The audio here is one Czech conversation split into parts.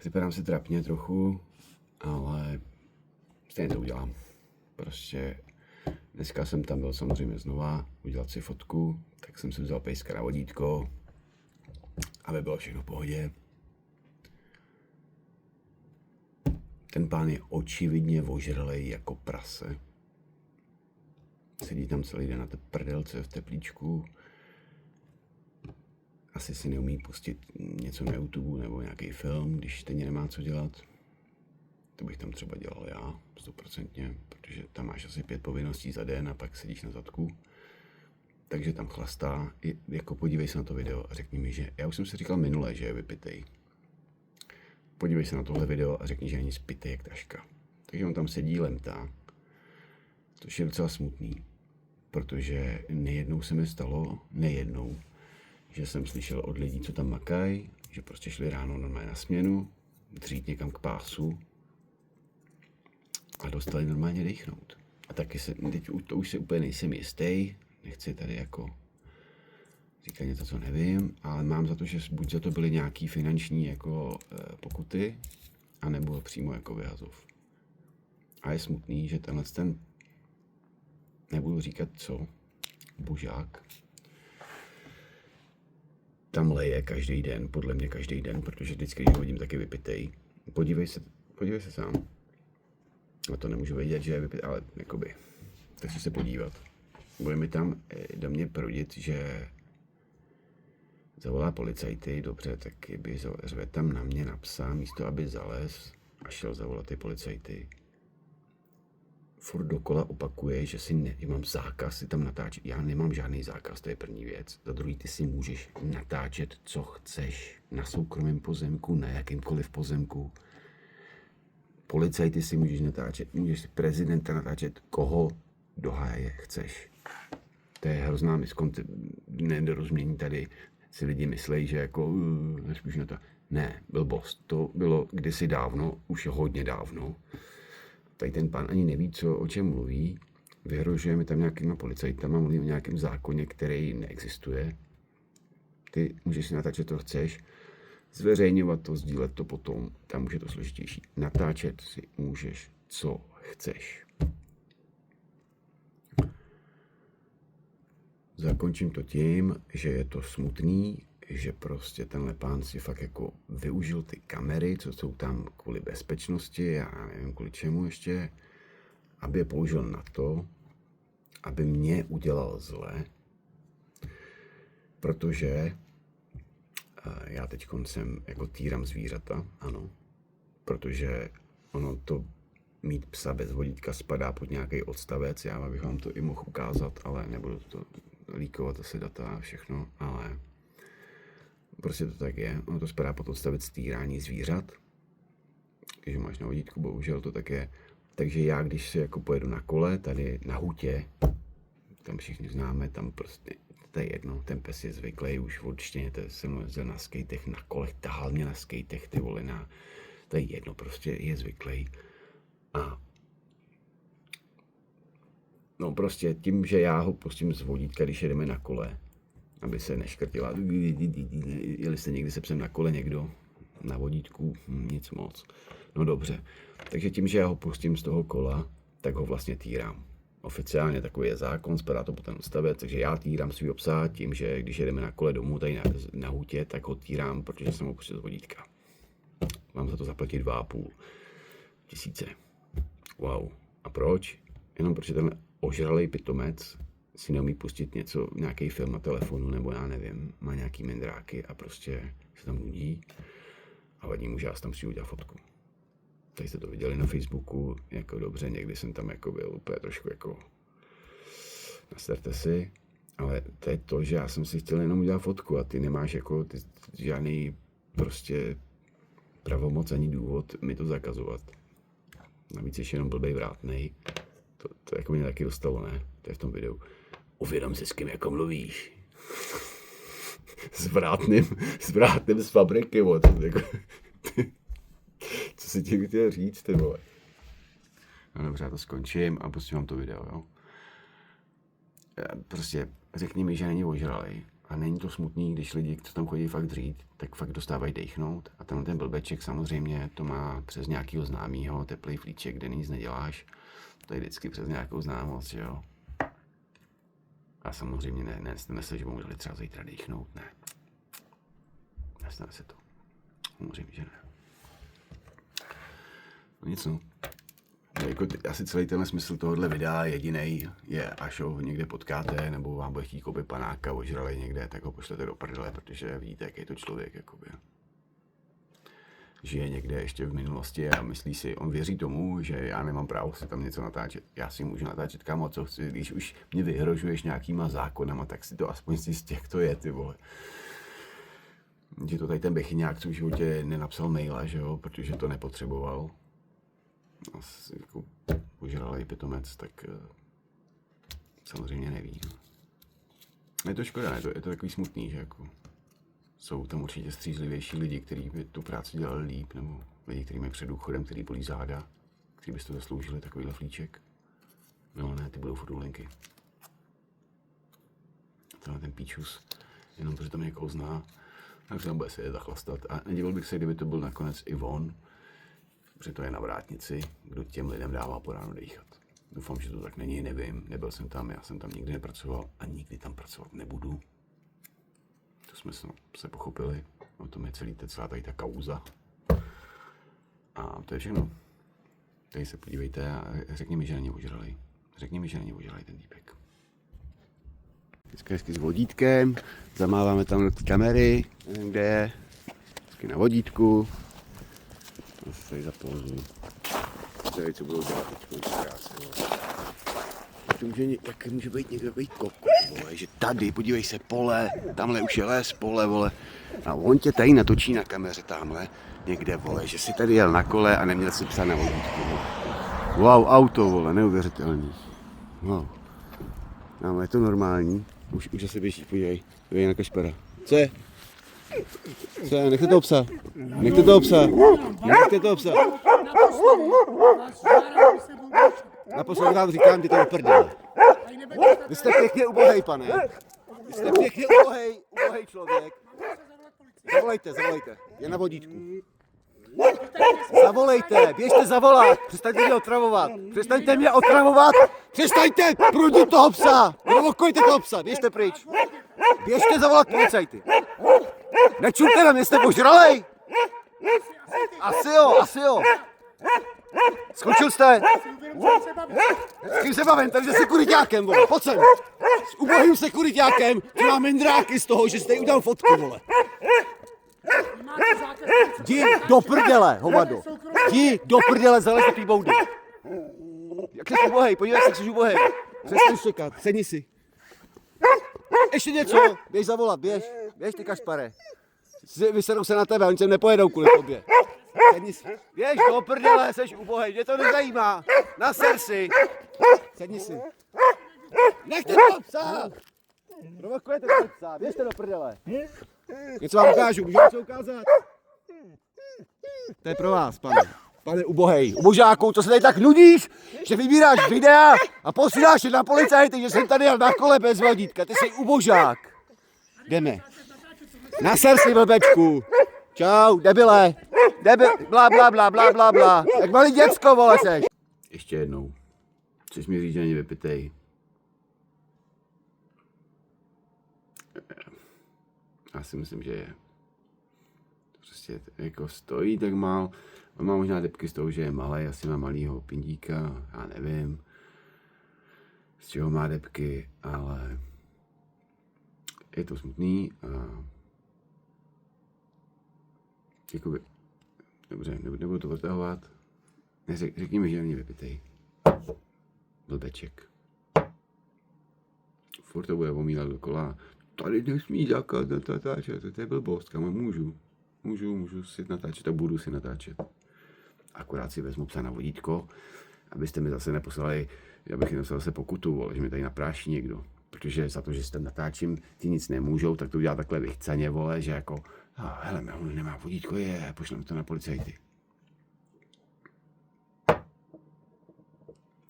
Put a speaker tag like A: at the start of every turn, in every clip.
A: Připadám si trapně trochu, ale stejně to udělám. Prostě dneska jsem tam byl samozřejmě znova udělat si fotku, tak jsem si vzal pejska na vodítko, aby bylo všechno v pohodě. Ten pán je očividně ožralej jako prase. Sedí tam celý den na té prdelce v teplíčku. Asi si neumí pustit něco na YouTube nebo nějaký film, když stejně nemá co dělat. To bych tam třeba dělal já, 100%, protože tam máš asi 5 povinností za den a pak sedíš na zadku. Takže tam chlastá. Jako podívej se na to video a řekni mi, že... Já už jsem si říkal minule, že je vypitej. Podívej se na tohle video a řekni, že není spitej jak taška. Takže on tam sedí, lemtá. Což je docela smutný. Protože nejednou se mi stalo, že jsem slyšel od lidí, co tam makají, že prostě šli ráno normálně na směnu, dřít někam k pásu a dostali normálně dechnout. A taky teď to už se úplně nejsem jistý, nechci tady jako říkat něco, co nevím, ale mám za to, že buď za to byly nějaký finanční jako pokuty, anebo přímo jako vyhazov. A je smutný, že ten, nebudu říkat co, bužák, tam leje každý den, podle mě každý den, protože vždycky, když ho vidím, taky vypitej. Podívej se sám. A to nemůžu vědět, že je vypitej, ale jakoby, tak si se podívat. Bude mi tam do mě prudit, že zavolá policajty, dobře, tak by řve tam na mě na psa, místo aby zalez a šel zavolat ty policajty. Furt dokola opakuje, že mám zákaz si tam natáčet. Já nemám žádný zákaz, to je první věc. Za druhý, ty si můžeš natáčet, co chceš. Na soukromém pozemku, na jakýmkoliv pozemku. Policajty si můžeš natáčet, můžeš si prezidenta natáčet, koho do háje chceš. To je hrozná nedorozumění tady. Si lidi myslejí, že jako nespíš na to. Ne, blbost. To bylo kdysi dávno, už hodně dávno. Tady ten pán ani neví, o čem mluví, vyhrožuje mi tam nějakýma policajtama, mluví o nějakém zákoně, který neexistuje. Ty můžeš si natáčet, co chceš, zveřejňovat to, sdílet to potom, tam už je to složitější. Natáčet si můžeš, co chceš. Zakončím to tím, že je to smutný, že prostě tenhle pán si fakt jako využil ty kamery, co jsou tam kvůli bezpečnosti, já nevím kvůli čemu ještě, aby je použil na to, aby mě udělal zle, protože já teď jsem jako týram zvířata, ano, protože ono to mít psa bez vodítka spadá pod nějaký odstavec, já bych vám to i mohl ukázat, ale nebudu to líkovat asi data a všechno, ale prostě to tak je, ono to spadá pod odstavec týrání zvířat, když máš na vodítku, bohužel to tak je. Takže já, když si jako pojedu na kole, tady na hutě, tam všichni známe, tam prostě, to je jedno, ten pes je zvyklý, už určitě se mnou jezdil na skatech, na kolech, tahal mě na skatech, ty vole, to je jedno, prostě je zvyklý. A no prostě tím, že já ho pustím z vodítka, když jedeme na kole, aby se neškrtila. Jeli jste někdy se psem na kole někdo? Na vodítku? Nic moc. No dobře. Takže tím, že já ho pustím z toho kola, tak ho vlastně týrám. Oficiálně takový je zákon, spadá to po ten odstavec, takže já týrám svýho psa tím, že když jedeme na kole domů tady na hutě, tak ho týrám, protože jsem ho pustil z vodítka. Mám za to zaplatit 2,5 tisíce. Wow. A proč? Jenom protože ten ožralej pitomec si neumí pustit nějaký film na telefonu, nebo já nevím, má nějaký mindráky a prostě se tam nudí a vadí mu, že já tam si udělal fotku. Tady jste to viděli na Facebooku, jako dobře, někdy jsem tam jako byl úplně trošku jako nasterte si, ale to je to, že já jsem si chtěl jenom udělat fotku a ty nemáš jako žádný prostě pravomoc ani důvod mi to zakazovat. Navíc ještě jenom blbej vrátnej. To jako mě taky dostalo, ne? To je v tom videu. Uvědom si, s kým jako mluvíš. S vrátným z fabriky, co si ti chtěl říct, ty vole. No dobře, já to skončím a pustím vám to video, jo. Prostě řekni mi, že není ožralej. A není to smutný, když lidi, co tam chodí fakt dřít, tak fakt dostávají dejchnout. A ten blbeček samozřejmě to má přes nějakýho známýho, teplý flíček, kde nic neděláš. To je vždycky přes nějakou známost, že jo. A samozřejmě nestane se, že mu dali třeba zítra dejchnout, ne. Nestane se to. Samozřejmě, že ne. No nic, no. Jako asi celý ten smysl tohohle videa jedinej je, až ho někde potkáte, nebo vám bude chtít koupit panáka ožralej někde, tak ho pošlete do prdele, protože vidíte, jaký je to člověk, jakoby. Žije někde ještě v minulosti a myslí si, on věří tomu, že já nemám právo si tam něco natáčet. Já si můžu natáčet kámo, co chci, když už mě vyhrožuješ nějakýma zákonama, tak si to aspoň zjistí, jak to je, ty vole. Že to tady ten Bechyňák, co v životě nenapsal maila, že jo, protože to nepotřeboval. Asi jako požralej pitomec, tak samozřejmě neví. No. Je to škoda, je to takový smutný, že jako jsou tam určitě střízlivější lidi, kteří by tu práci dělali líp, nebo lidi, kteří mají před důchodem, který bolí záda, kteří by si to zasloužili, takovýhle flíček. No ne, ty budou furt linky. Tenhle ten píčus, jenom protože tam někoho zná, tak se tam bude sedět a chlastat. A nedivil bych se, kdyby to byl nakonec i on, protože to je na vrátnici, kdo těm lidem dává po ránu dýchat. Doufám, že to tak není, nevím, nebyl jsem tam, já jsem tam nikdy nepracoval a nikdy tam pracovat nebudu. To jsme se pochopili, o tom je celá tady ta kauza. A to je všechno. Tady se podívejte a řekni mi, že není ožralej. Řekni mi, že není ožralej ten týpek. Hezky s vodítkem, zamáváme tam do té kamery, nevím kde je, hezky na vodítku. Zase tady zapouzuji. Tady co budou dělat teď, jak může být někdo být kokos, vole, že tady, podívej se, pole, tamhle už je les, pole, vole. A on tě tady natočí na kameře, tamhle, někde, vole, že si tady jel na kole a neměl si psa na vodítku, vole. Wow, auto, vole, neuvěřitelný. Wow. No, je to normální, už zase běží, podívej na Kašpara. Co je? Co je? Nechte toho psa. Nechte toho psa. Nechte toho psa. Naposledy vám říkám, ty to uprdele. Vy jste pěkně ubohej, pane. Vy jste pěkně ubohej člověk. Zavolejte. Je na vodítku. Zavolejte, běžte zavolat. Přestaňte mě otravovat. Přestaňte prudit toho psa. Provokujte toho psa, běžte pryč. Běžte zavolat policajty. Nečumte na mě, jste požralej. Asi jo. Skočil jste? S kým se bavím? Tady se sekuriťákem, vole, pojď sem. S ubohým sekuriťákem, ty má mindráky z toho, že jste jí udělal fotku, vole. Jdi do prdele, hovado. Jdi do prdele, zalez do té boudy. Jak jsi ubohej, podívej se, jak jsi ubohej. Přestaň štěkat, sedni si. Ještě něco, běž zavolat, běž ty Kašpare. Vysedou se na tebe, oni sem nepojedou kvůli tobě. Sedni si. Běž do prdele, seš ubohej, mě to nezajímá. Naser si. Sedni si. Nechte toho psa. Provokujete toho psa, běžte do prdele. Něco vám ukážu, můžu něco ukázat? To je pro vás, pane ubohej, ubožáku, to se tady tak nudíš, že vybíráš videa a posíláš je na policajty, že jsem tady jel na kole bez vodítka, ty jsi ubožák. Jdeme. Naser si, blbečku. Čau, debile, bla. Jak malý děcko, vole, seš. Ještě jednou. Chceš mi říct, že není vypitej? Já si myslím, že je. Prostě jako stojí tak málo. On má možná depky z toho, že je malý, asi má malýho pindíka, já nevím, z čeho má depky, ale je to smutný a jakoby, dobře, nebudu to vytahovat. Řekni mi, že není vypitej. Blbeček. Furt to bude omílat dokola. Tady nesmí zakázat natáčet, to je blbost, kam můžu si natáčet a budu si natáčet. Akorát si vezmu psa na vodítko, abyste mi zase neposlali, abych jim zase pokutu, vole, že mi tady napráší někdo. Protože za to, že si tam natáčím, ti nic nemůžou, tak to udělá takhle vychcaně, vole, že jako, hele, on nemá vodítko, pošleme to na policajty.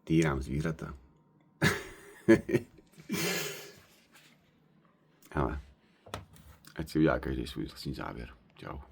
A: Týrám zvířata. Ale ať si udělá každý svůj vlastní závěr. Čau.